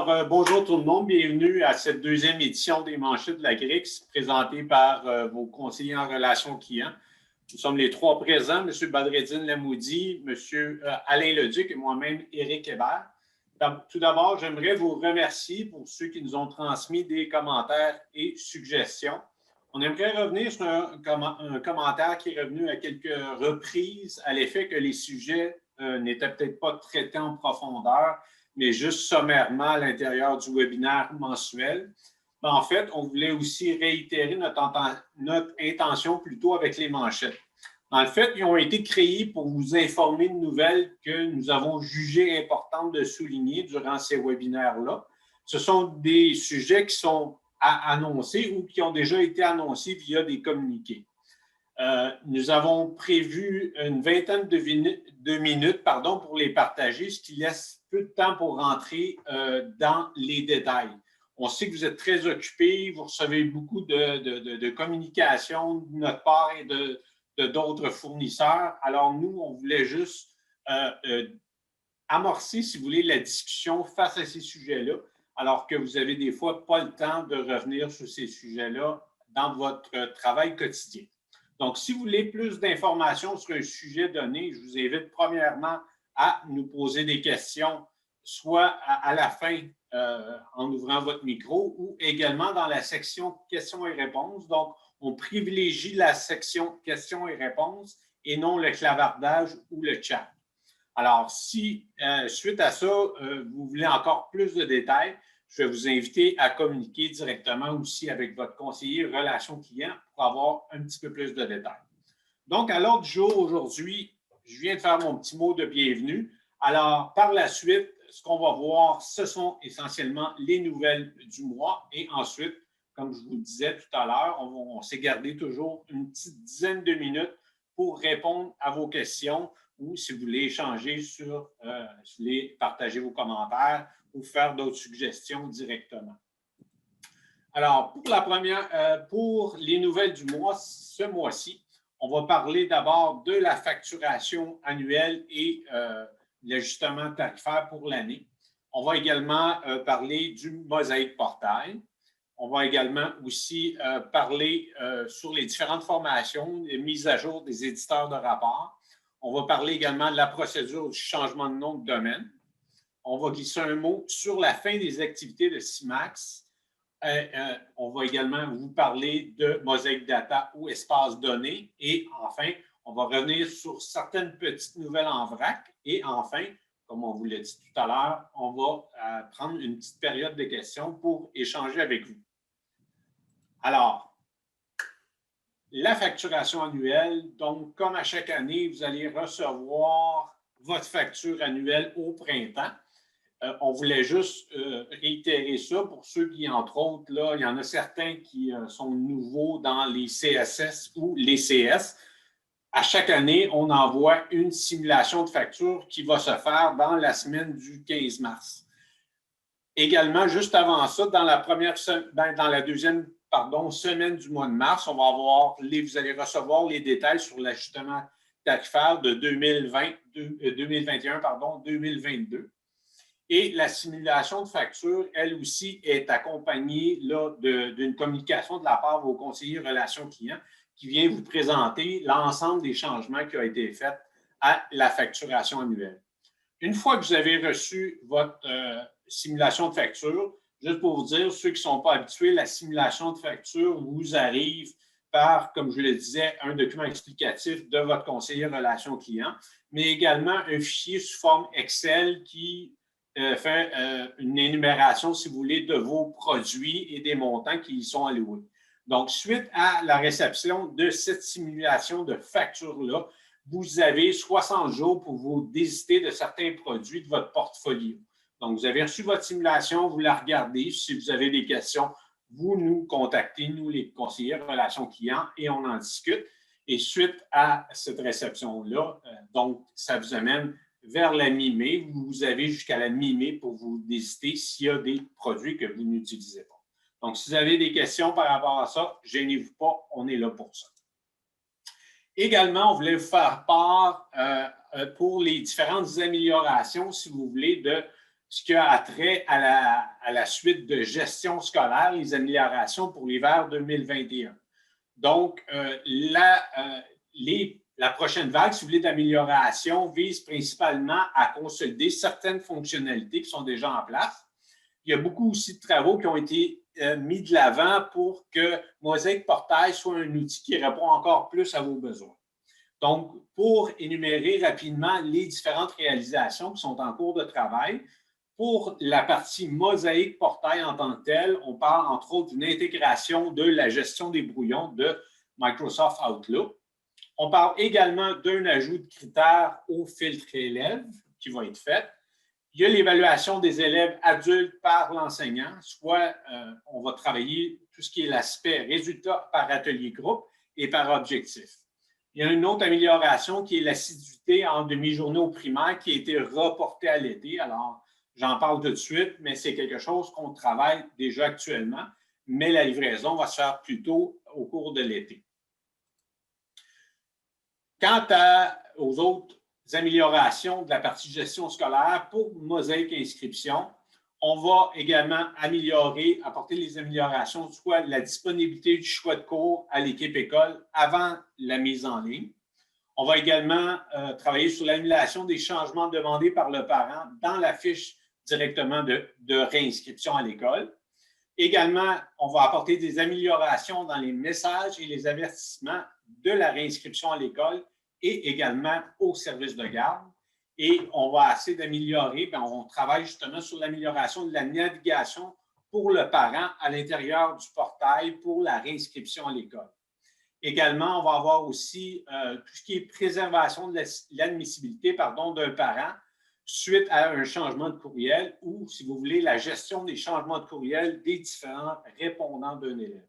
Bonjour tout le monde, bienvenue à cette deuxième édition des Manchettes de la GRIX présentée par vos conseillers en relations clients. Nous sommes les trois présents, M. Badreddine Lamoudi, M. Alain Leduc et moi-même, Éric Hébert. Tout d'abord, j'aimerais vous remercier pour ceux qui nous ont transmis des commentaires et suggestions. On aimerait revenir sur un commentaire qui est revenu à quelques reprises à l'effet que les sujets n'étaient peut-être pas traités en profondeur, mais juste sommairement à l'intérieur du webinaire mensuel. En fait, on voulait aussi réitérer notre intention plutôt avec les manchettes. En fait, ils ont été créés pour vous informer de nouvelles que nous avons jugées importantes de souligner durant ces webinaires-là. Ce sont des sujets qui sont à annoncer ou qui ont déjà été annoncés via des communiqués. Nous avons prévu une vingtaine de minutes pour les partager, ce qui laisse peu de temps pour rentrer dans les détails. On sait que vous êtes très occupés, vous recevez beaucoup de communications de notre part et d'autres fournisseurs. Alors, nous, on voulait juste amorcer, si vous voulez, la discussion face à ces sujets-là, alors que vous avez des fois pas le temps de revenir sur ces sujets-là dans votre travail quotidien. Donc, si vous voulez plus d'informations sur un sujet donné, je vous invite premièrement à nous poser des questions, soit à la fin en ouvrant votre micro ou également dans la section questions et réponses. Donc, on privilégie la section questions et réponses et non le clavardage ou le chat. Alors, si suite à ça, vous voulez encore plus de détails, je vais vous inviter à communiquer directement aussi avec votre conseiller relations clients pour avoir un petit peu plus de détails. Donc, à l'ordre du jour aujourd'hui, je viens de faire mon petit mot de bienvenue. Alors, par la suite, ce qu'on va voir, ce sont essentiellement les nouvelles du mois. Et ensuite, comme je vous le disais tout à l'heure, on s'est gardé toujours une petite dizaine de minutes pour répondre à vos questions ou si vous voulez échanger si vous voulez partager vos commentaires ou faire d'autres suggestions directement. Alors, pour les nouvelles du mois, ce mois-ci, on va parler d'abord de la facturation annuelle et l'ajustement tarifaire pour l'année. On va également parler du Mosaïque Portail. On va également aussi parler sur les différentes formations, les mises à jour des éditeurs de rapports. On va parler également de la procédure du changement de nom de domaine. On va glisser un mot sur la fin des activités de CIMAX. On va également vous parler de Mosaïque Data ou espace données. Et enfin, on va revenir sur certaines petites nouvelles en vrac. Et enfin, comme on vous l'a dit tout à l'heure, on va prendre une petite période de questions pour échanger avec vous. Alors, la facturation annuelle, donc comme à chaque année, vous allez recevoir votre facture annuelle au printemps. On voulait juste réitérer ça pour ceux qui, entre autres, là, il y en a certains qui sont nouveaux dans les CSS ou les CS. À chaque année, on envoie une simulation de facture qui va se faire dans la semaine du 15 mars. Également, juste avant ça, dans la deuxième semaine du mois de mars, on va avoir vous allez recevoir les détails sur l'ajustement tarifaire de 2021-2022. Et la simulation de facture, elle aussi, est accompagnée d'une communication de la part de vos conseillers relations clients qui vient vous présenter l'ensemble des changements qui ont été faits à la facturation annuelle. Une fois que vous avez reçu votre simulation de facture, juste pour vous dire, ceux qui ne sont pas habitués, la simulation de facture vous arrive par, comme je le disais, un document explicatif de votre conseiller relations clients, mais également un fichier sous forme Excel qui fait une énumération, si vous voulez, de vos produits et des montants qui y sont alloués. Donc, suite à la réception de cette simulation de facture-là, vous avez 60 jours pour vous désister de certains produits de votre portfolio. Donc, vous avez reçu votre simulation, vous la regardez. Si vous avez des questions, vous nous contactez, nous, les conseillers relations clients, et on en discute. Et suite à cette réception-là, donc, ça vous amène vers la mi-mai. Vous avez jusqu'à la mi-mai pour vous désister s'il y a des produits que vous n'utilisez pas. Donc, si vous avez des questions par rapport à ça, gênez-vous pas, on est là pour ça. Également, on voulait vous faire part pour les différentes améliorations, si vous voulez, de ce qui a attrait à la suite de gestion scolaire, les améliorations pour l'hiver 2021. Donc, la prochaine vague, si vous voulez, d'amélioration vise principalement à consolider certaines fonctionnalités qui sont déjà en place. Il y a beaucoup aussi de travaux qui ont été mis de l'avant pour que Mosaic Portail soit un outil qui répond encore plus à vos besoins. Donc, pour énumérer rapidement les différentes réalisations qui sont en cours de travail, pour la partie Mosaic Portail en tant que telle, on parle entre autres d'une intégration de la gestion des brouillons de Microsoft Outlook. On parle également d'un ajout de critères au filtre élève qui va être fait. Il y a l'évaluation des élèves adultes par l'enseignant, soit on va travailler tout ce qui est l'aspect résultat par atelier groupe et par objectif. Il y a une autre amélioration qui est l'assiduité en demi-journée au primaire qui a été reportée à l'été. Alors, j'en parle tout de suite, mais c'est quelque chose qu'on travaille déjà actuellement, mais la livraison va se faire plutôt au cours de l'été. Quant aux autres améliorations de la partie gestion scolaire pour Mosaic Inscription, on va également apporter les améliorations, soit la disponibilité du choix de cours à l'équipe école avant la mise en ligne. On va également travailler sur l'annulation des changements demandés par le parent dans la fiche directement de réinscription à l'école. Également, on va apporter des améliorations dans les messages et les avertissements de la réinscription à l'école et également au service de garde. Et on va essayer d'améliorer, on travaille justement sur l'amélioration de la navigation pour le parent à l'intérieur du portail pour la réinscription à l'école. Également, on va avoir aussi tout ce qui est préservation de l'admissibilité d'un parent suite à un changement de courriel ou, si vous voulez, la gestion des changements de courriel des différents répondants d'un élève.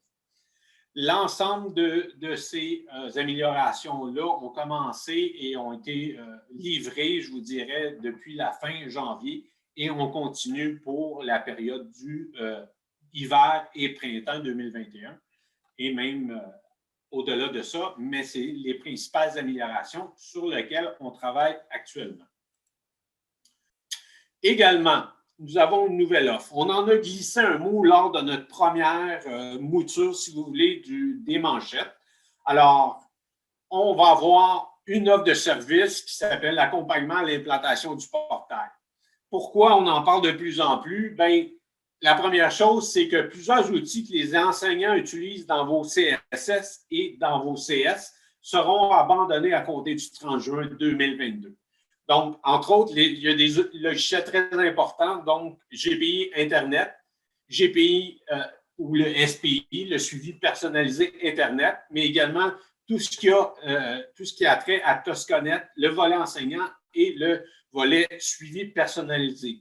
L'ensemble de ces améliorations-là ont commencé et ont été livrées, je vous dirais, depuis la fin janvier et on continue pour la période du hiver et printemps 2021 et même au-delà de ça, mais c'est les principales améliorations sur lesquelles on travaille actuellement. Également, nous avons une nouvelle offre. On en a glissé un mot lors de notre première mouture, si vous voulez, des manchettes. Alors, on va avoir une offre de service qui s'appelle l'accompagnement à l'implantation du portail. Pourquoi on en parle de plus en plus? Bien, la première chose, c'est que plusieurs outils que les enseignants utilisent dans vos CSS et dans vos CS seront abandonnés à compter du 30 juin 2022. Donc, entre autres, il y a des logiciels très importants, donc GPI Internet, GPI ou le SPI, le suivi personnalisé Internet, mais également tout ce qui a trait à Toscanet, le volet enseignant et le volet suivi personnalisé.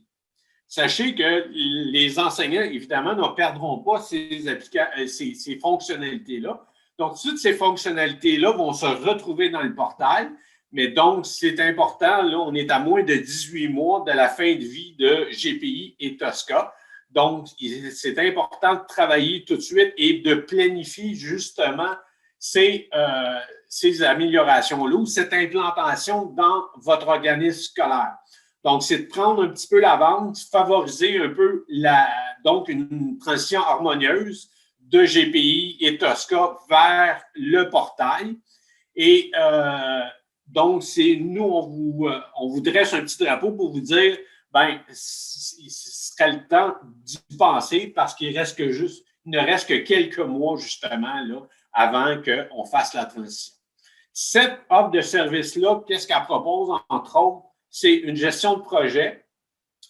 Sachez que les enseignants, évidemment, ne perdront pas ces fonctionnalités-là. Donc, toutes ces fonctionnalités-là vont se retrouver dans le portail. Mais donc, c'est important, là, on est à moins de 18 mois de la fin de vie de GPI et Tosca. Donc, c'est important de travailler tout de suite et de planifier justement ces améliorations-là ou cette implantation dans votre organisme scolaire. Donc, c'est de prendre un petit peu l'avance, favoriser un peu une transition harmonieuse de GPI et Tosca vers le portail. Et donc, nous, on vous dresse un petit drapeau pour vous dire, bien, ce serait le temps d'y penser parce qu'il ne reste que quelques mois, justement, là, avant qu'on fasse la transition. Cette offre de service-là, qu'est-ce qu'elle propose, entre autres? C'est une gestion de projet,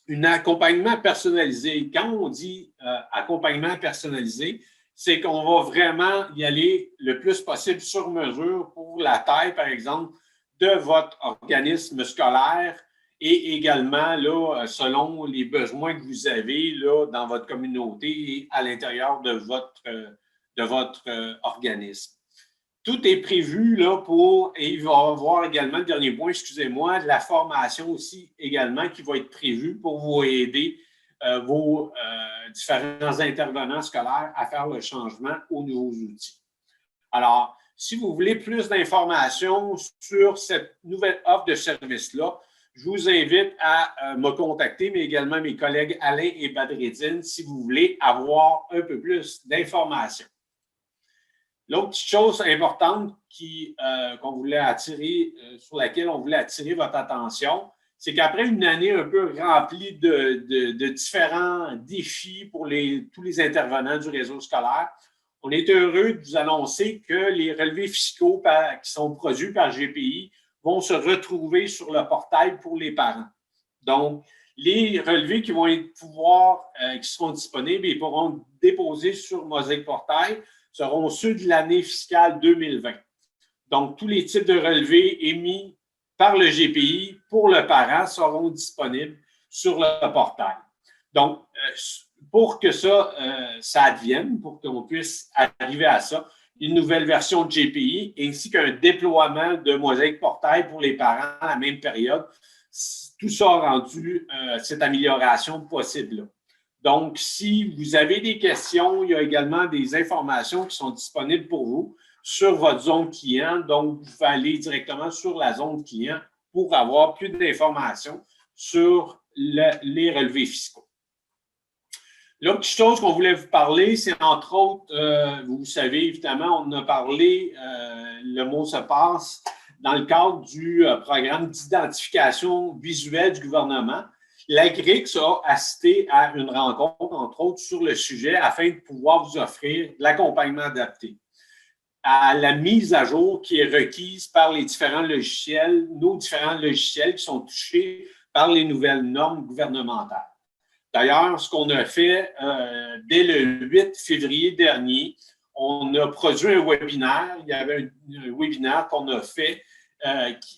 un accompagnement personnalisé. Quand on dit accompagnement personnalisé, c'est qu'on va vraiment y aller le plus possible sur mesure pour la taille, par exemple, de votre organisme scolaire et également là, selon les besoins que vous avez là, dans votre communauté et à l'intérieur de votre organisme. Tout est prévu là et il va y avoir également, le dernier point, excusez-moi, de la formation aussi également qui va être prévue pour vous aider vos différents intervenants scolaires à faire le changement aux nouveaux outils. Alors, si vous voulez plus d'informations sur cette nouvelle offre de service-là, je vous invite à me contacter, mais également mes collègues Alain et Badreddine, si vous voulez avoir un peu plus d'informations. L'autre petite chose importante qu'on voulait attirer, sur laquelle on voulait attirer votre attention, c'est qu'après une année un peu remplie de différents défis pour tous les intervenants du réseau scolaire, on est heureux de vous annoncer que les relevés fiscaux qui sont produits par GPI vont se retrouver sur le portail pour les parents. Donc, les relevés qui seront disponibles et pourront déposer sur Mosaïque Portail seront ceux de l'année fiscale 2020. Donc, tous les types de relevés émis par le GPI pour le parent seront disponibles sur le portail. Donc, pour que ça advienne, pour qu'on puisse arriver à ça, une nouvelle version de GPI ainsi qu'un déploiement de Mosaïque Portail pour les parents à la même période, tout ça a rendu cette amélioration possible-là. Donc, si vous avez des questions, il y a également des informations qui sont disponibles pour vous sur votre zone client. Donc, vous pouvez aller directement sur la zone client pour avoir plus d'informations sur les relevés fiscaux. L'autre chose qu'on voulait vous parler, c'est entre autres, vous savez, évidemment, on a parlé, le mot se passe, dans le cadre du programme d'identification visuelle du gouvernement. La GRIX a assisté à une rencontre, entre autres, sur le sujet afin de pouvoir vous offrir de l'accompagnement adapté à la mise à jour qui est requise par les différents logiciels, nos différents logiciels qui sont touchés par les nouvelles normes gouvernementales. D'ailleurs, ce qu'on a fait dès le 8 février dernier, on a produit un webinaire. Il y avait un webinaire qu'on a fait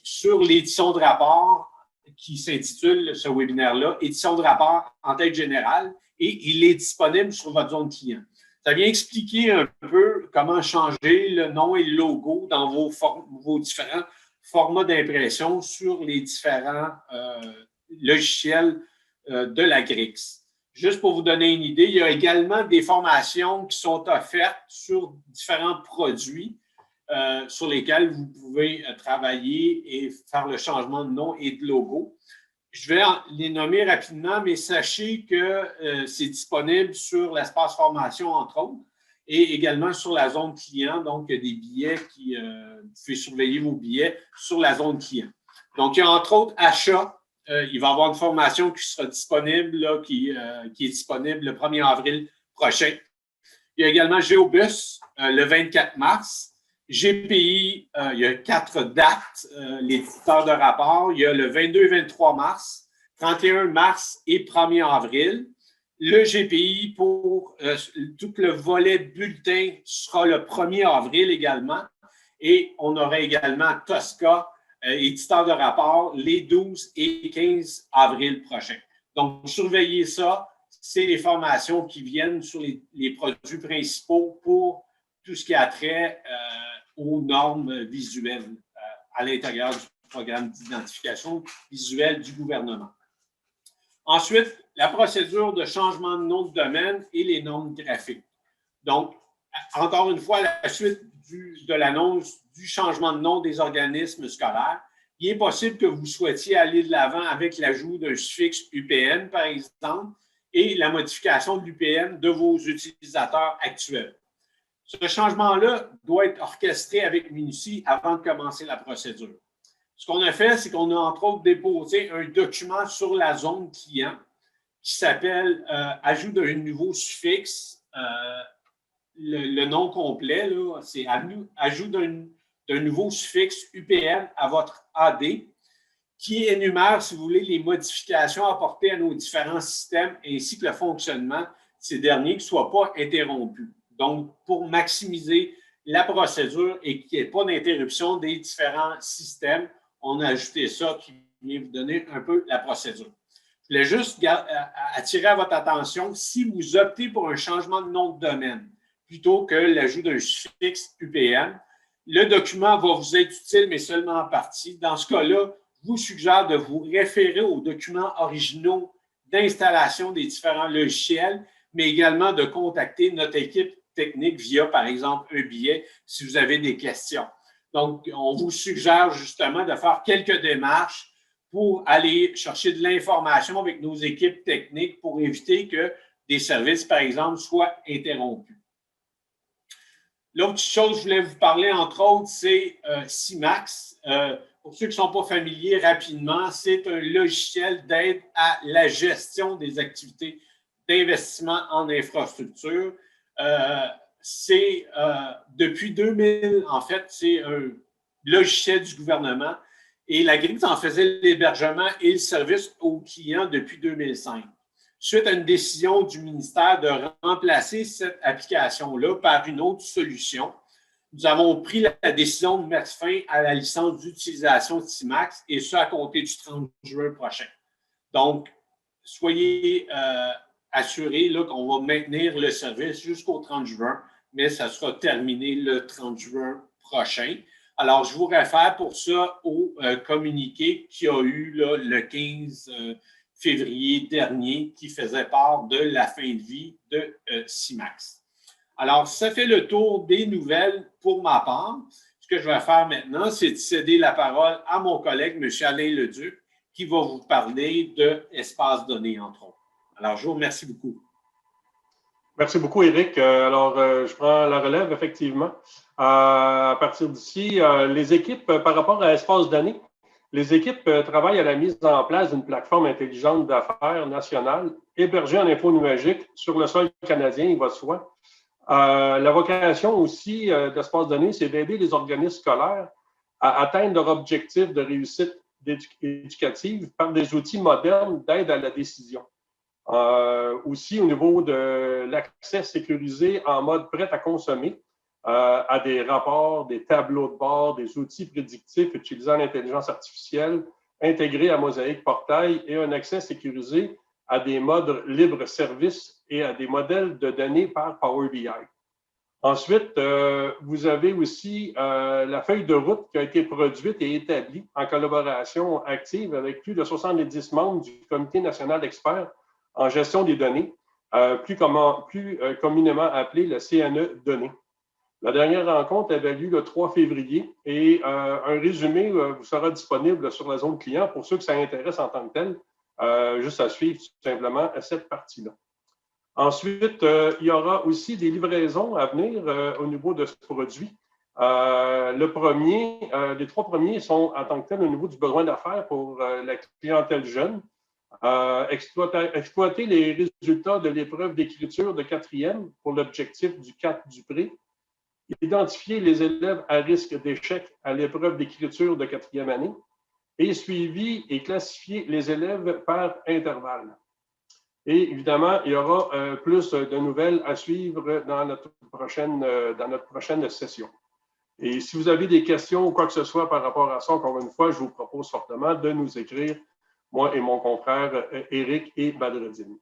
sur l'édition de rapport qui s'intitule, ce webinaire-là, édition de rapport en tête générale, et il est disponible sur votre zone client. Ça vient expliquer un peu comment changer le nom et le logo dans vos différents formats d'impression sur les différents logiciels de la GRIX. Juste pour vous donner une idée, il y a également des formations qui sont offertes sur différents produits sur lesquels vous pouvez travailler et faire le changement de nom et de logo. Je vais les nommer rapidement, mais sachez que c'est disponible sur l'espace formation, entre autres, et également sur la zone client. Donc, il y a des billets vous pouvez surveiller vos billets sur la zone client. Donc, il y a entre autres achat. Il va y avoir une formation qui sera disponible, là, qui est disponible le 1er avril prochain. Il y a également Géobus le 24 mars. GPI, il y a 4 dates, l'éditeur de rapport. Il y a le 22 et 23 mars, 31 mars et 1er avril. Le GPI pour tout le volet bulletin sera le 1er avril également. Et on aura également Tosca, éditeur de rapport, les 12 et 15 avril prochains. Donc, surveillez ça. C'est les formations qui viennent sur les produits principaux pour tout ce qui a trait aux normes visuelles à l'intérieur du programme d'identification visuelle du gouvernement. Ensuite, la procédure de changement de nom de domaine et les normes graphiques. Donc, encore une fois, à la suite de l'annonce du changement de nom des organismes scolaires, il est possible que vous souhaitiez aller de l'avant avec l'ajout d'un suffixe UPN, par exemple, et la modification de l'UPN de vos utilisateurs actuels. Ce changement-là doit être orchestré avec minutie avant de commencer la procédure. Ce qu'on a fait, c'est qu'on a entre autres déposé un document sur la zone client qui s'appelle Ajout d'un nouveau suffixe. Le nom complet, c'est Ajout d'un nouveau suffixe UPN à votre AD qui énumère, si vous voulez, les modifications apportées à nos différents systèmes ainsi que le fonctionnement de ces derniers qui ne soient pas interrompus. Donc, pour maximiser la procédure et qu'il n'y ait pas d'interruption des différents systèmes, on a ajouté ça qui vient vous donner un peu la procédure. Je voulais juste attirer à votre attention, si vous optez pour un changement de nom de domaine plutôt que l'ajout d'un suffixe UPN, le document va vous être utile, mais seulement en partie. Dans ce cas-là, je vous suggère de vous référer aux documents originaux d'installation des différents logiciels, mais également de contacter notre équipe technique via, par exemple, un billet si vous avez des questions. Donc, on vous suggère justement de faire quelques démarches pour aller chercher de l'information avec nos équipes techniques pour éviter que des services, par exemple, soient interrompus. L'autre chose que je voulais vous parler, entre autres, c'est CIMAX. Pour ceux qui ne sont pas familiers, rapidement, c'est un logiciel d'aide à la gestion des activités d'investissement en infrastructure. Depuis 2000, en fait, c'est un logiciel du gouvernement et la GRIX en faisait l'hébergement et le service aux clients depuis 2005. Suite à une décision du ministère de remplacer cette application-là par une autre solution, nous avons pris la décision de mettre fin à la licence d'utilisation de CIMAX et ce à compter du 30 juin prochain. Donc, soyez assurés qu'on va maintenir le service jusqu'au 30 juin, mais ça sera terminé le 30 juin prochain. Alors, je vous réfère pour ça au communiqué qu'il y a eu là, le 15 février dernier qui faisait part de la fin de vie de CIMAX. Alors, ça fait le tour des nouvelles pour ma part. Ce que je vais faire maintenant, c'est de céder la parole à mon collègue, M. Alain Leduc, qui va vous parler d'espace donné, entre autres. Alors, je vous remercie beaucoup. Merci beaucoup, Éric. Je prends la relève, effectivement. À partir d'ici, les équipes, par rapport à espace donné, les équipes travaillent à la mise en place d'une plateforme intelligente d'affaires nationale hébergée en info numérique sur le sol canadien, il va de soi. La vocation aussi d'espace donné, c'est d'aider les organismes scolaires à atteindre leur objectif de réussite éducative par des outils modernes d'aide à la décision. Aussi au niveau de l'accès sécurisé en mode prêt à consommer à des rapports, des tableaux de bord, des outils prédictifs utilisant l'intelligence artificielle intégrés à Mosaic Portail et un accès sécurisé à des modes libre-service et à des modèles de données par Power BI. Ensuite, vous avez aussi la feuille de route qui a été produite et établie en collaboration active avec plus de 70 membres du Comité national d'experts en gestion des données, plus communément appelé le CNE Données. La dernière rencontre avait lieu le 3 février et un résumé vous sera disponible sur la zone client pour ceux que ça intéresse en tant que tel, juste à suivre tout simplement cette partie-là. Ensuite, il y aura aussi des livraisons à venir au niveau de ce produit. Les trois premiers sont en tant que tel au niveau du besoin d'affaires pour la clientèle jeune. Exploiter les résultats de l'épreuve d'écriture de quatrième pour l'objectif du 4 du pré. Identifier les élèves à risque d'échec à l'épreuve d'écriture de quatrième année et suivi et classifier les élèves par intervalle. Et évidemment, il y aura plus de nouvelles à suivre dans notre prochaine session. Et si vous avez des questions ou quoi que ce soit par rapport à ça, encore une fois, je vous propose fortement de nous écrire, moi et mon confrère Éric et Badreddine.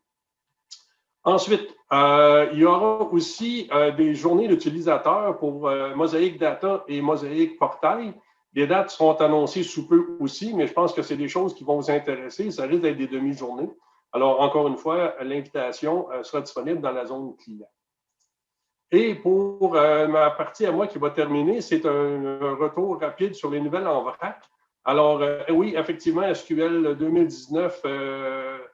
Ensuite, il y aura aussi des journées d'utilisateurs pour Mosaic Data et Mosaic Portail. Les dates seront annoncées sous peu aussi, mais je pense que c'est des choses qui vont vous intéresser. Ça risque d'être des demi-journées. Alors, encore une fois, l'invitation sera disponible dans la zone client. Et pour ma partie à moi qui va terminer, c'est un retour rapide sur les nouvelles en vrac. Alors, oui, effectivement, SQL 2019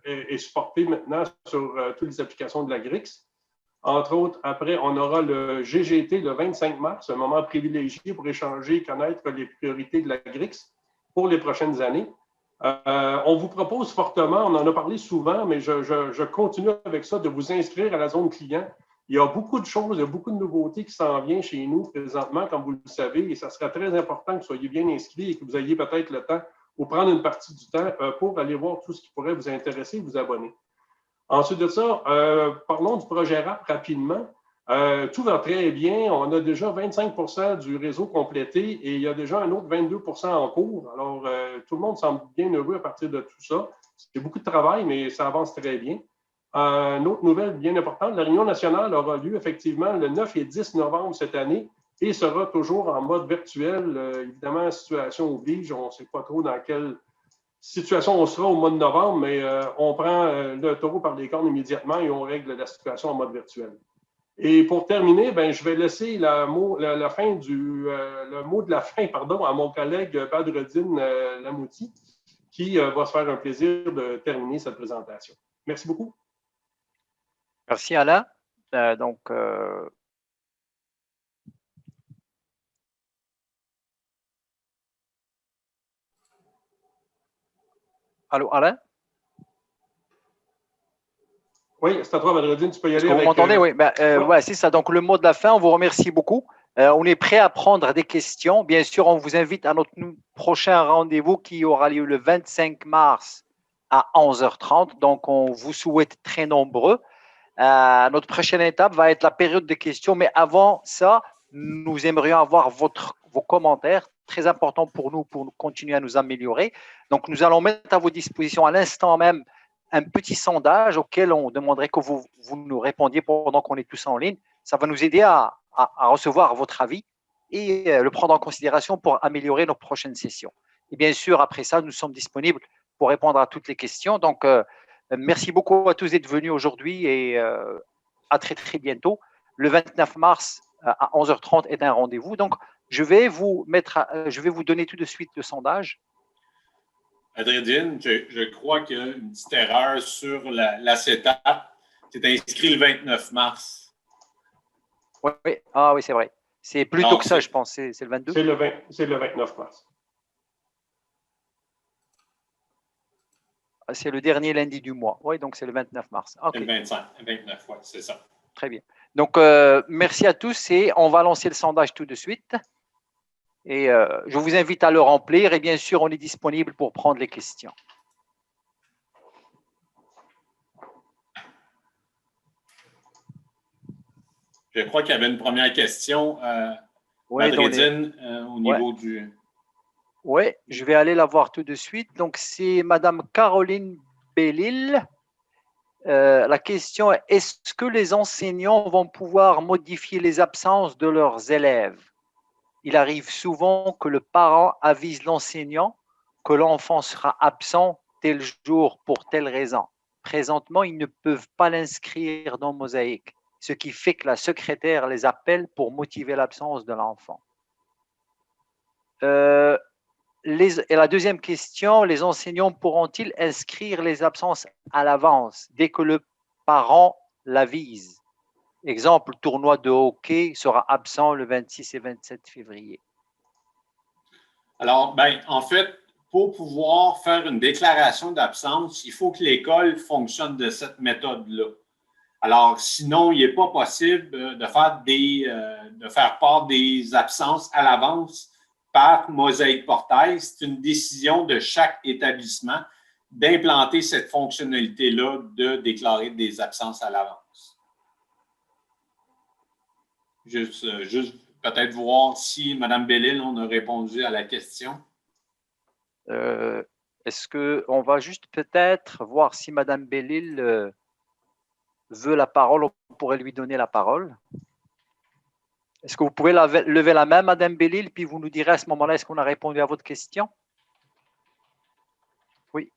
est supporté maintenant sur toutes les applications de la GRIX. Entre autres, après, on aura le GGT le 25 mars, un moment privilégié pour échanger et connaître les priorités de la GRIX pour les prochaines années. On vous propose fortement, on en a parlé souvent, mais je continue avec ça, de vous inscrire à la zone client. Il y a beaucoup de choses, il y a beaucoup de nouveautés qui s'en viennent chez nous présentement, comme vous le savez, et ça sera très important que vous soyez bien inscrits et que vous ayez peut-être le temps ou prendre une partie du temps pour aller voir tout ce qui pourrait vous intéresser et vous abonner. Ensuite de ça, parlons du projet RAP rapidement. Tout va très bien. On a déjà 25% du réseau complété et il y a déjà un autre 22% en cours. Alors, tout le monde semble bien heureux à partir de tout ça. C'est beaucoup de travail, mais ça avance très bien. Une autre nouvelle bien importante, la réunion nationale aura lieu effectivement le 9 et 10 novembre cette année et sera toujours en mode virtuel. Évidemment, situation oblige, on ne sait pas trop dans quelle situation on sera au mois de novembre, mais on prend le taureau par les cornes immédiatement et on règle la situation en mode virtuel. Et pour terminer, je vais laisser le mot de la fin à mon collègue Badreddine Lamouti, qui va se faire un plaisir de terminer cette présentation. Merci beaucoup. Merci Alain. Allô Alain? Oui, c'est à toi, Badreddine, tu peux y aller. Vous m'entendez? Oui, ouais, c'est ça. Donc, le mot de la fin, on vous remercie beaucoup. On est prêt à prendre des questions. Bien sûr, on vous invite à notre prochain rendez-vous qui aura lieu le 25 mars à 11h30. Donc, on vous souhaite très nombreux. Notre prochaine étape va être la période de questions. Mais avant ça, nous aimerions avoir vos commentaires. Très important pour nous continuer à nous améliorer. Donc, nous allons mettre à vos dispositions à l'instant même un petit sondage auquel on demanderait que vous nous répondiez pendant qu'on est tous en ligne. Ça va nous aider à recevoir votre avis et le prendre en considération pour améliorer nos prochaines sessions. Et bien sûr, après ça, nous sommes disponibles pour répondre à toutes les questions. Donc, merci beaucoup à tous d'être venus aujourd'hui et à très, très bientôt. Le 29 mars à 11h30 est un rendez-vous. Donc, je vais vous donner tout de suite le sondage. Badreddine, je crois qu'il y a une petite erreur sur la setup. C'est inscrit le 29 mars. Oui, ah oui, c'est vrai. C'est plus tôt que ça, je pense. C'est le 22. C'est le 29 mars. C'est le dernier lundi du mois. Oui, donc c'est le 29 mars. Okay. Le 25, 29, oui, c'est ça. Très bien. Donc, merci à tous et on va lancer le sondage tout de suite. Et je vous invite à le remplir et bien sûr, on est disponible pour prendre les questions. Je crois qu'il y avait une première question, Badreddine, au niveau du… Oui, je vais aller la voir tout de suite. Donc, c'est Madame Caroline Bellil. La question est, est-ce que les enseignants vont pouvoir modifier les absences de leurs élèves? Il arrive souvent que le parent avise l'enseignant que l'enfant sera absent tel jour pour telle raison. Présentement, ils ne peuvent pas l'inscrire dans Mosaïque, ce qui fait que la secrétaire les appelle pour motiver l'absence de l'enfant. Et la deuxième question, les enseignants pourront-ils inscrire les absences à l'avance dès que le parent l'avise? Exemple, le tournoi de hockey sera absent le 26 et 27 février. Alors, en fait, pour pouvoir faire une déclaration d'absence, il faut que l'école fonctionne de cette méthode-là. Alors, sinon, il n'est pas possible de faire part des absences à l'avance par Mosaïque Portail. C'est une décision de chaque établissement d'implanter cette fonctionnalité-là de déclarer des absences à l'avance. Juste peut-être voir si Mme Bellil, on a répondu à la question. Est-ce qu'on va juste peut-être voir si Mme Bellil veut la parole, on pourrait lui donner la parole. Est-ce que vous pouvez lever la main, Mme Bellil, puis vous nous direz à ce moment-là, est-ce qu'on a répondu à votre question? Oui.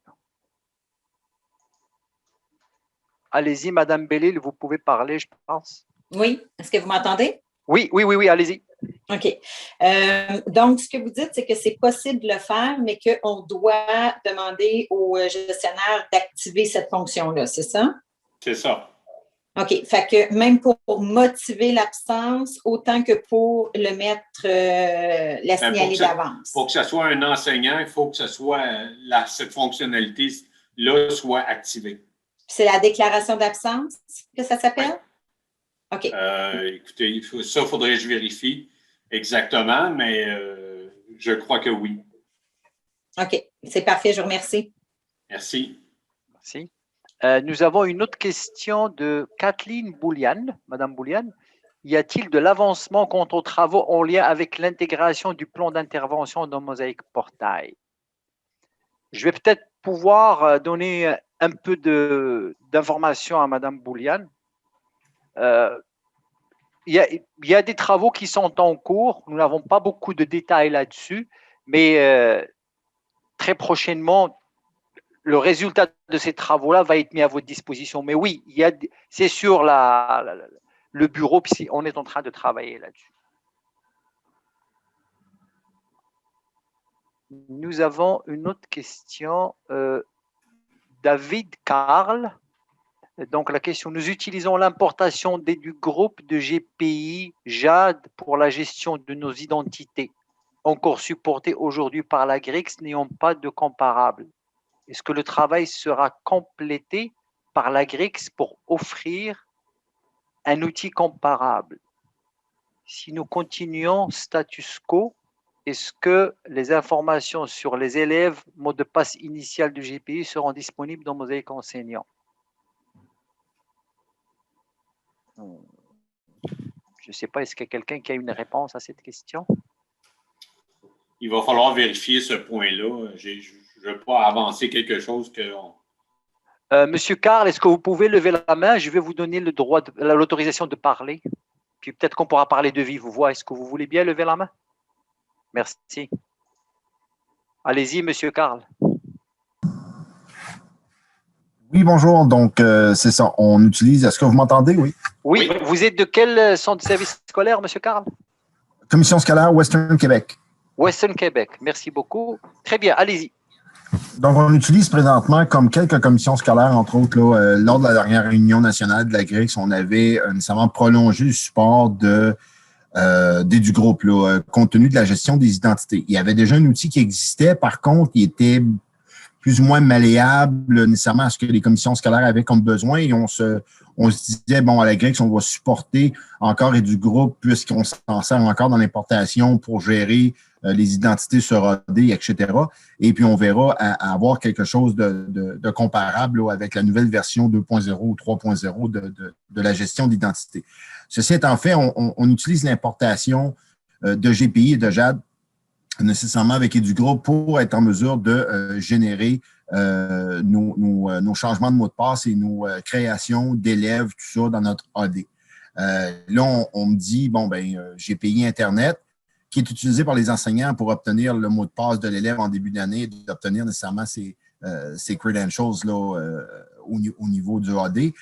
Allez-y, Mme Bellil, vous pouvez parler, je pense. Oui. Est-ce que vous m'entendez? Oui, allez-y. OK. Donc, ce que vous dites, c'est que c'est possible de le faire, mais qu'on doit demander au gestionnaire d'activer cette fonction-là, c'est ça? C'est ça. OK. Fait que même pour motiver l'absence, autant que pour le mettre, la signaler d'avance. Pour que ce soit un enseignant, il faut que cette fonctionnalité-là soit activée. C'est la déclaration d'absence que ça s'appelle? Oui. OK. Écoutez, il faudrait que je vérifie exactement, mais je crois que oui. OK. C'est parfait. Je vous remercie. Merci. Merci. Nous avons une autre question de Kathleen Boulian. Madame Boulian, y a-t-il de l'avancement quant aux travaux en lien avec l'intégration du plan d'intervention dans Mosaïque Portail? Je vais peut-être pouvoir donner un peu d'informations à Madame Boulian. Il y a des travaux qui sont en cours. Nous n'avons pas beaucoup de détails là-dessus, mais très prochainement, le résultat de ces travaux-là va être mis à votre disposition. Mais oui, c'est sur le bureau, puis on est en train de travailler là-dessus. Nous avons une autre question. David Karl. Donc, la question, nous utilisons l'importation du groupe de GPI JAD pour la gestion de nos identités, encore supportées aujourd'hui par la GRIX, n'ayant pas de comparable. Est-ce que le travail sera complété par la GRIX pour offrir un outil comparable? Si nous continuons status quo, est-ce que les informations sur les élèves, mot de passe initial du GPI seront disponibles dans Mosaïque enseignant? Je ne sais pas, est-ce qu'il y a quelqu'un qui a une réponse à cette question? Il va falloir vérifier ce point-là. Je ne veux pas avancer quelque chose que... Monsieur Karl, est-ce que vous pouvez lever la main? Je vais vous donner l'autorisation de parler. Puis peut-être qu'on pourra parler de vive voix. Est-ce que vous voulez bien lever la main? Merci. Allez-y, monsieur Karl. Oui, bonjour. Donc, c'est ça. On utilise. Est-ce que vous m'entendez? Oui. Oui. Vous êtes de quel centre de service scolaire, monsieur Karl? Commission scolaire Western Québec. Western Québec. Merci beaucoup. Très bien. Allez-y. Donc, on utilise présentement, comme quelques commissions scolaires, entre autres, là, lors de la dernière réunion nationale de la GRIX, on avait nécessairement prolongé le support du groupe, là, compte tenu de la gestion des identités. Il y avait déjà un outil qui existait. Par contre, il était plus ou moins malléable nécessairement à ce que les commissions scolaires avaient comme besoin. Et on se disait, bon, à la GRIX, on va supporter encore et du groupe puisqu'on s'en sert encore dans l'importation pour gérer les identités sur AD, etc. Et puis, on verra à avoir quelque chose de comparable là, avec la nouvelle version 2.0 ou 3.0 de la gestion d'identité. Ceci étant fait, on utilise l'importation de GPI et de JAD nécessairement avec EduGroup pour être en mesure de générer nos changements de mot de passe et nos créations d'élèves, tout ça, dans notre AD. Là, on me dit, bon, GPI Internet, qui est utilisé par les enseignants pour obtenir le mot de passe de l'élève en début d'année et d'obtenir nécessairement ses credentials là, au niveau du AD.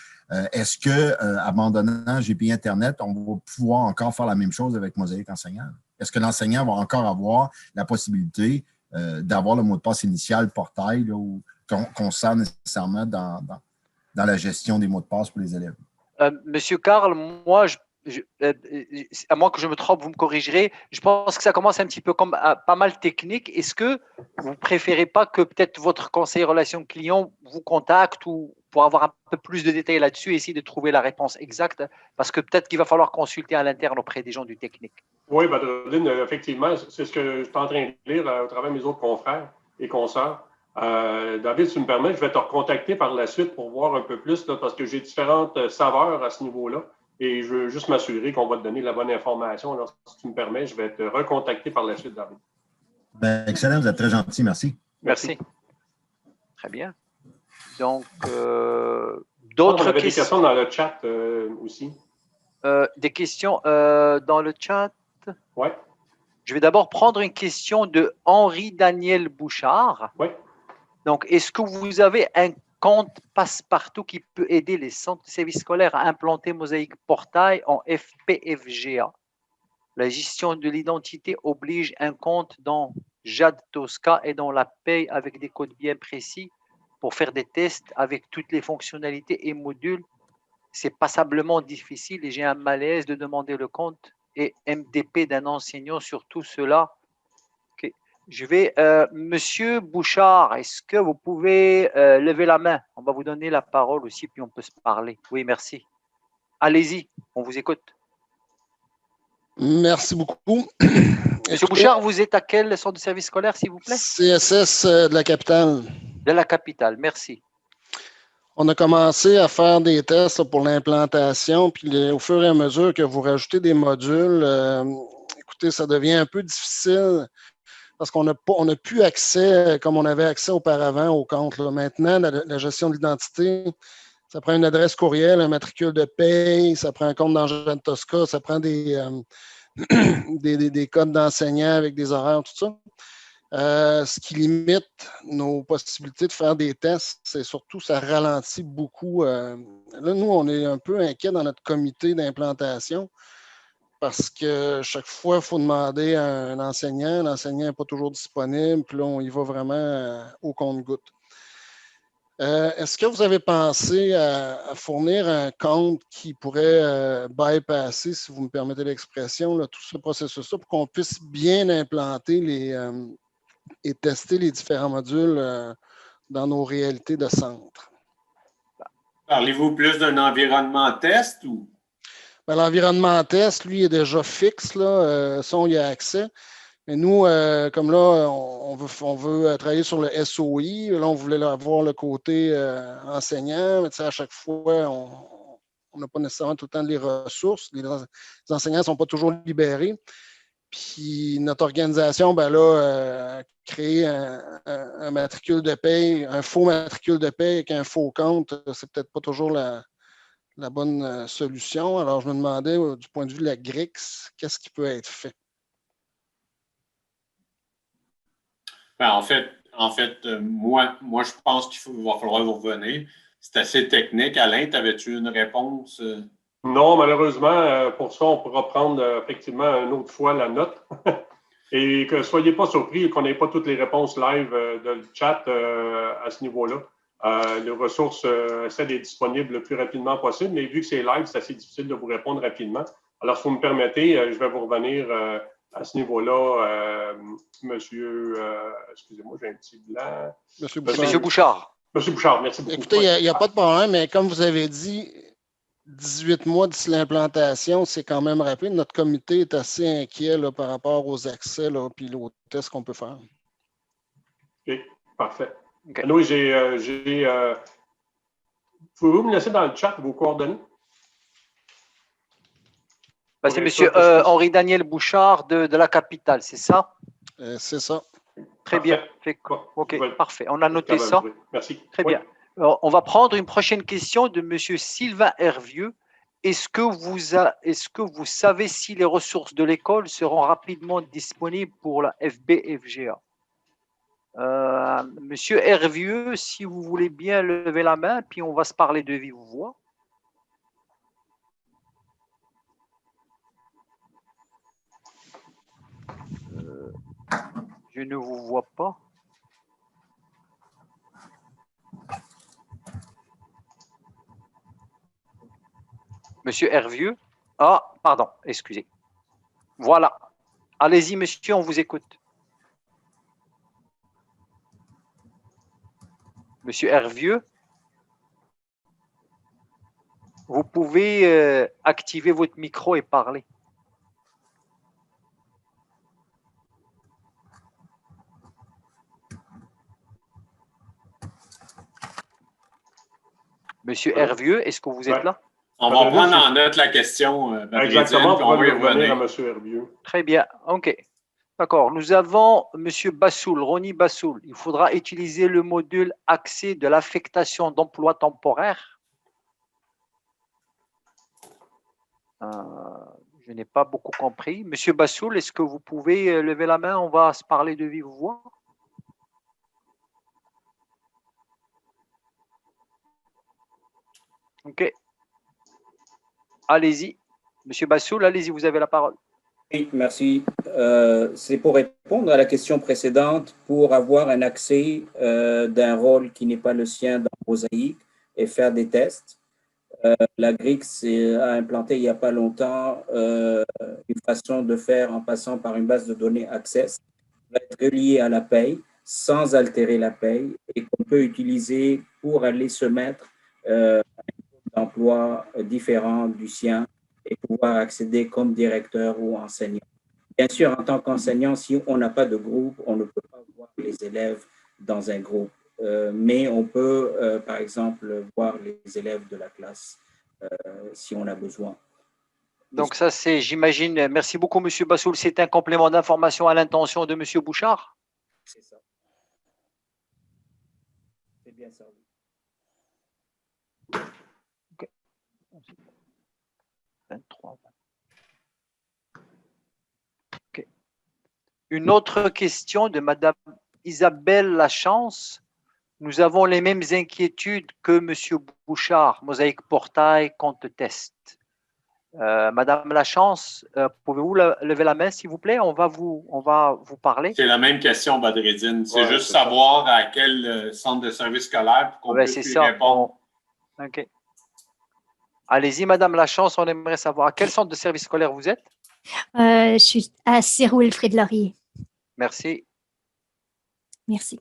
Est-ce que, abandonnant GPI Internet, on va pouvoir encore faire la même chose avec Mosaïque enseignant? Est-ce que l'enseignant va encore avoir la possibilité d'avoir le mot de passe initial portail là, qu'on sert nécessairement dans la gestion des mots de passe pour les élèves? Monsieur Karl, moi, à moins que je me trompe, vous me corrigerez. Je pense que ça commence un petit peu comme pas mal technique. Est-ce que vous préférez pas que peut-être votre conseiller relations clients vous contacte ou pour avoir un peu plus de détails là-dessus et essayer de trouver la réponse exacte? Parce que peut-être qu'il va falloir consulter à l'interne auprès des gens du technique. Oui, Badreddine, effectivement, c'est ce que je suis en train de lire au travers de mes autres confrères et consoeurs. David, si tu me permets, je vais te recontacter par la suite pour voir un peu plus, là, parce que j'ai différentes saveurs à ce niveau-là. Et je veux juste m'assurer qu'on va te donner la bonne information. Alors, si tu me permets, je vais te recontacter par la suite, David. Excellent, vous êtes très gentil. Merci. Merci. Très bien. Donc, d'autres questions? Des questions dans le chat aussi. Des questions dans le chat? Oui. Je vais d'abord prendre une question de Henri-Daniel Bouchard. Oui. Donc, est-ce que vous avez un compte Passepartout qui peut aider les centres de services scolaires à implanter Mosaïque Portail en FPFGA? La gestion de l'identité oblige un compte dans JAD Tosca et dans la paye avec des codes bien précis pour faire des tests avec toutes les fonctionnalités et modules. C'est passablement difficile et j'ai un malaise de demander le compte et MDP d'un enseignant sur tout cela. Okay. Je vais, Monsieur Bouchard, est-ce que vous pouvez lever la main? On va vous donner la parole aussi, puis on peut se parler. Oui, merci. Allez-y, on vous écoute. Merci beaucoup. Monsieur Bouchard, vous êtes à quel centre de service scolaire, s'il vous plaît? CSS de la capitale. De la capitale, merci. On a commencé à faire des tests là, pour l'implantation, puis au fur et à mesure que vous rajoutez des modules, écoutez, ça devient un peu difficile parce qu'on n'a plus accès comme on avait accès auparavant au compte. Là. Maintenant, la gestion de l'identité, ça prend une adresse courriel, un matricule de paye, ça prend un compte dans JAD Tosca, ça prend des codes d'enseignants avec des horaires, tout ça. Ce qui limite nos possibilités de faire des tests, c'est surtout ça ralentit beaucoup. Là, nous, on est un peu inquiets dans notre comité d'implantation parce que chaque fois, il faut demander à un enseignant. L'enseignant n'est pas toujours disponible, puis là, on y va vraiment au compte-goutte. Est-ce que vous avez pensé à fournir un compte qui pourrait bypasser, si vous me permettez l'expression, tout ce processus-là pour qu'on puisse bien implanter et tester les différents modules dans nos réalités de centre? Parlez-vous plus d'un environnement test ou? Ben, l'environnement test, lui, est déjà fixe. Là, ça, on y a accès. Mais nous, comme là, on veut travailler sur le SOI. Là, on voulait avoir le côté enseignant, mais à chaque fois, on n'a pas nécessairement tout le temps les ressources. Les enseignants ne sont pas toujours libérés. Puis notre organisation, ben là, créer un matricule de paie, un faux matricule de paie avec un faux compte, c'est peut-être pas toujours la bonne solution. Alors, je me demandais, du point de vue de la GRIX, qu'est-ce qui peut être fait? Ben, en fait, moi, je pense qu'il va falloir vous revenir. C'est assez technique. Alain, t'avais-tu une réponse? Non, malheureusement, pour ça, on pourra prendre effectivement une autre fois la note. Et que soyez pas surpris qu'on n'ait pas toutes les réponses live de le chat à ce niveau-là. Les ressources essaient d'être disponibles le plus rapidement possible, mais vu que c'est live, c'est assez difficile de vous répondre rapidement. Alors, si vous me permettez, je vais vous revenir à ce niveau-là, monsieur, excusez-moi, j'ai un petit blanc. Monsieur Bouchard. Monsieur Bouchard. Monsieur Bouchard, merci beaucoup. Écoutez, il n'y a pas de problème, mais comme vous avez dit, 18 mois d'ici l'implantation, c'est quand même rapide. Notre comité est assez inquiet là, par rapport aux accès et aux tests qu'on peut faire. OK, parfait. Okay. Nous, pouvez-vous me laisser dans le chat vos coordonnées? Ben, c'est M. Henri-Daniel Bouchard de la capitale, c'est ça? C'est ça. Très bien. OK, parfait. On a noté ça. Merci. Très bien. Alors, on va prendre une prochaine question de M. Sylvain Hervieux. Est-ce que vous savez si les ressources de l'école seront rapidement disponibles pour la FB-FGA? Monsieur Hervieux, si vous voulez bien lever la main, puis on va se parler de vive voix. Je ne vous vois pas. Monsieur Hervieux. Ah, pardon, excusez. Voilà. Allez-y, monsieur, on vous écoute. Monsieur Hervieux, vous pouvez activer votre micro et parler. Monsieur Hervieux, est-ce que vous êtes là? On va prendre en note la question. Exactement, on va y revenir à M. Hervieux. Très bien, OK. D'accord. Nous avons M. Bassoul, Ronnie Bassoul. Il faudra utiliser le module accès de l'affectation d'emploi temporaire. Je n'ai pas beaucoup compris. M. Bassoul, est-ce que vous pouvez lever la main? On va se parler de vive voix. OK. Allez-y. Monsieur Bassoul, allez-y, vous avez la parole. Oui, merci. C'est pour répondre à la question précédente, pour avoir un accès d'un rôle qui n'est pas le sien dans Mosaïque et faire des tests. La GRIX a implanté il n'y a pas longtemps une façon de faire en passant par une base de données Access, qui va être reliée à la paye sans altérer la paye et qu'on peut utiliser pour aller se mettre à un groupe d'emploi différent du sien et pouvoir accéder comme directeur ou enseignant. Bien sûr, en tant qu'enseignant, si on n'a pas de groupe, on ne peut pas voir les élèves dans un groupe. Mais on peut, par exemple, voir les élèves de la classe si on a besoin. Donc ça, c'est, j'imagine, merci beaucoup, M. Bassoul, c'est un complément d'information à l'intention de M. Bouchard? C'est ça. C'est bien ça. Okay. 23. Okay. Une autre question de Mme Isabelle Lachance. Nous avons les mêmes inquiétudes que M. Bouchard, Mosaïque Portail, compte test. Madame Lachance, pouvez-vous lever la main, s'il vous plaît? On va vous parler. C'est la même question, Badreddine. C'est Ouais, juste c'est savoir à quel centre de service scolaire pour qu'on Ouais, puisse c'est lui ça. répondre. OK. Allez-y, Madame Lachance, on aimerait savoir à quel centre de service scolaire vous êtes? Je suis à Sir-Wilfrid-Laurier. Merci. Merci.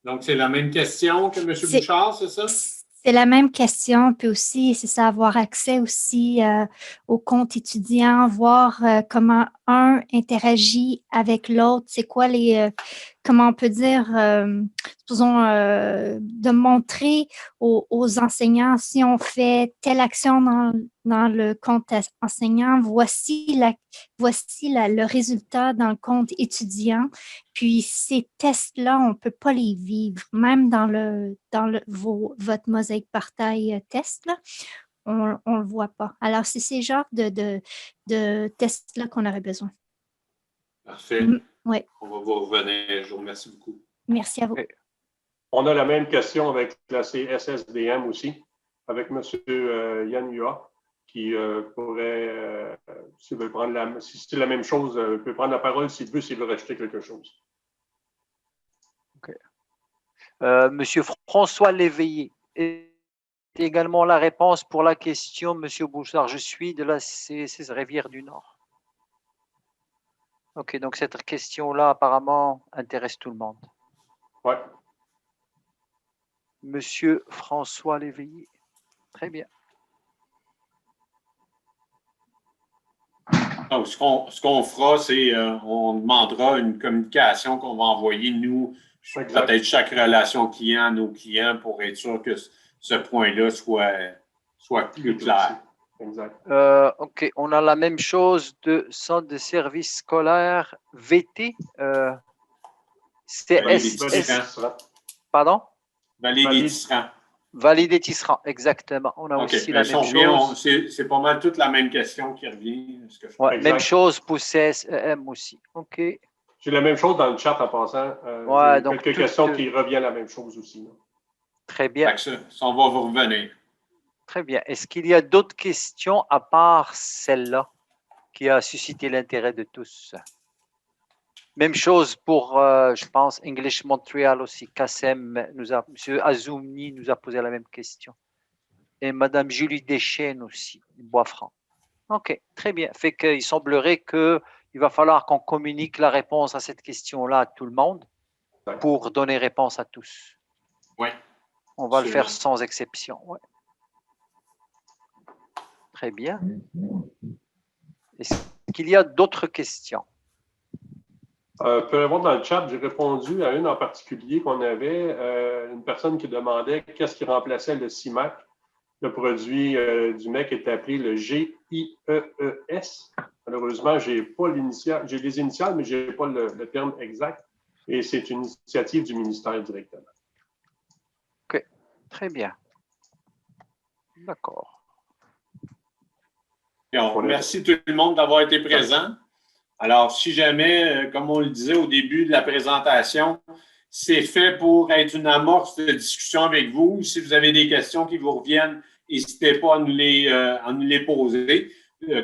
Donc, c'est la même question que M. C'est- Bouchard, c'est ça? C'est la même question, puis aussi, c'est ça, avoir accès aussi au compte étudiant, voir comment un interagit avec l'autre, c'est quoi comment on peut dire, supposons, de montrer aux enseignants si on fait telle action dans le compte enseignant, voici le résultat dans le compte étudiant. Puis ces tests-là, on ne peut pas les vivre, même dans votre mosaïque par taille test, là, on ne le voit pas. Alors, c'est ces genres de tests-là qu'on aurait besoin. Parfait. Oui, On va vous revenir. Je vous remercie beaucoup. merci à vous. On a la même question avec la CSSDM aussi, avec M. Yann Hua, qui pourrait, s'il veut prendre si c'est la même chose, peut prendre la parole s'il veut rajouter quelque chose. OK. Monsieur François Léveillé, également la réponse pour la question, Monsieur Bouchard. Je suis de la CSS Rivière du Nord. OK, donc cette question-là, apparemment, intéresse tout le monde. Oui. Monsieur François Léveillé. Très bien. Donc, ce qu'on fera, c'est on demandera une communication qu'on va envoyer, nous, peut-être chaque relation client à nos clients pour être sûr que ce point-là soit plus clair. Exact. OK, on a la même chose de centre de service scolaire VT. Pardon? Vallée des Tisserands. Vallée des Tisserands, exactement. On a aussi la même chose. C'est pas mal toute la même question qui revient. Ouais, même chose pour CSEM aussi. OK. J'ai la même chose dans le chat en passant. Donc quelques questions qui reviennent la même chose aussi. Là. Très bien. Ça, on va vous revenir. Très bien. Est-ce qu'il y a d'autres questions à part celle-là qui a suscité l'intérêt de tous? Même chose pour, je pense, English Montréal aussi. Kassem, M. Azoumni nous a posé la même question. Et Mme Julie Deschênes aussi, Bois-Franc. OK, très bien. Fait qu'il semblerait qu'il va falloir qu'on communique la réponse à cette question-là à tout le monde pour donner réponse à tous. Oui. On va le faire sans exception. Ouais. Très bien. Est-ce qu'il y a d'autres questions? Vous pouvez voir dans le chat, j'ai répondu à une en particulier qu'on avait, une personne qui demandait qu'est-ce qui remplaçait le CIMAC. Le produit du MEC est appelé le GIEES. Malheureusement, j'ai pas l'initiale, j'ai les initiales, mais je n'ai pas le terme exact. Et c'est une initiative du ministère directement. OK, très bien. D'accord. Merci tout le monde d'avoir été présent. Alors, si jamais, comme on le disait au début de la présentation, c'est fait pour être une amorce de discussion avec vous. Si vous avez des questions qui vous reviennent, n'hésitez pas à nous les poser.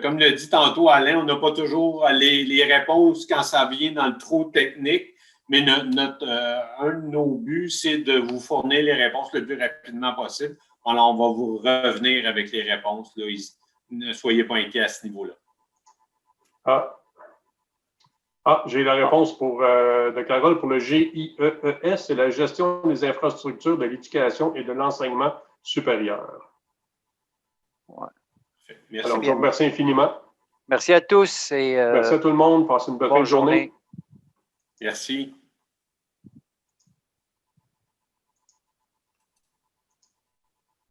Comme l'a dit tantôt Alain, on n'a pas toujours les réponses quand ça vient dans le trop technique, mais un de nos buts, c'est de vous fournir les réponses le plus rapidement possible. Alors, on va vous revenir avec les réponses. Là. Ne soyez pas inquiets à ce niveau-là. J'ai la réponse de Carole pour le GIEES, c'est la gestion des infrastructures de l'éducation et de l'enseignement supérieur. Ouais. Merci. Alors, je vous remercie infiniment. Merci à tous. Merci à tout le monde. Passez une bonne fin de journée. Merci.